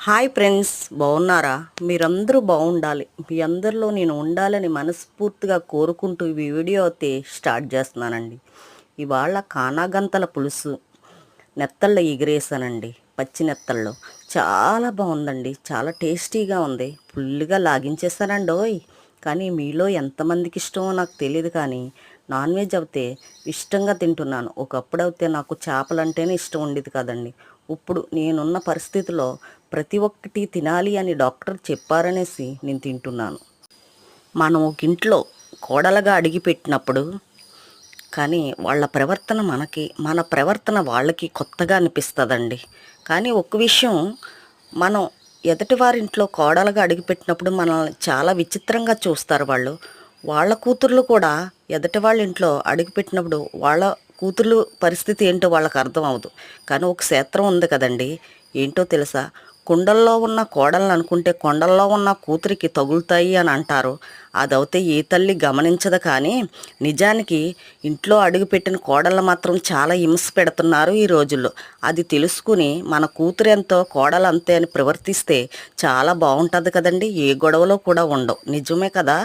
Hi friends, బాగున్నారా? మీరందరూ బాగుండాలి. మీ అందరిలో నేను ఉండాలని మనస్ఫూర్తిగా కోరుకుంటూ ఈ వీడియో అయితే స్టార్ట్ చేస్తున్నానండి. ఇవాళ కానాగంతల పులుసు నెత్తళ్ళ ఎగిరేసానండి. పచ్చి నెత్తళ్ళు చాలా బాగుందండి. చాలా టేస్టీగా ఉంది. ఫుల్గా లాగించేసానండి ఓయ్. కానీ మీలో ఎంతమందికి ఇష్టమో నాకు తెలియదు, కానీ నాన్ వెజ్ అయితే ఇష్టంగా తింటున్నాను. ఒకప్పుడు అయితే నాకు చేపలంటేనే ఇష్టం ఉండేది కదండి. ఇప్పుడు నేనున్న పరిస్థితిలో ప్రతి ఒక్కటి తినాలి అని డాక్టర్ చెప్పారనేసి నేను తింటున్నాను. మనం ఒక ఇంట్లో కోడలుగా అడిగిపెట్టినప్పుడు కానీ వాళ్ళ ప్రవర్తన మనకి, మన ప్రవర్తన వాళ్ళకి కొత్తగా అనిపిస్తుందండి. కానీ ఒక్క విషయం, మనం ఎదుటి వారింట్లో కోడలుగా అడుగుపెట్టినప్పుడు మనల్ని చాలా విచిత్రంగా చూస్తారు వాళ్ళు. వాళ్ళ కూతుర్లు కూడా ఎదుటి వాళ్ళ ఇంట్లో అడుగుపెట్టినప్పుడు వాళ్ళ కూతుర్లు పరిస్థితి ఏంటో వాళ్ళకి అర్థం అవ్వదు. కానీ ఒక క్షేత్రం ఉంది కదండి, ఏంటో తెలుసా? కుండల్లో ఉన్న కోడలను అనుకుంటే కొండల్లో ఉన్న కూతురికి తగులుతాయి అని అంటారు. అదైతే ఏ తల్లి గమనించదు, కానీ నిజానికి ఇంట్లో అడుగుపెట్టిన కోడళ్ళు మాత్రం చాలా హింస పెడుతున్నారు ఈ రోజుల్లో. అది తెలుసుకుని మన కూతురు ఎంతో కోడలు అంతే అని ప్రవర్తిస్తే చాలా బాగుంటుంది కదండి. ఏ గొడవలో కూడా ఉండవు. నిజమే కదా?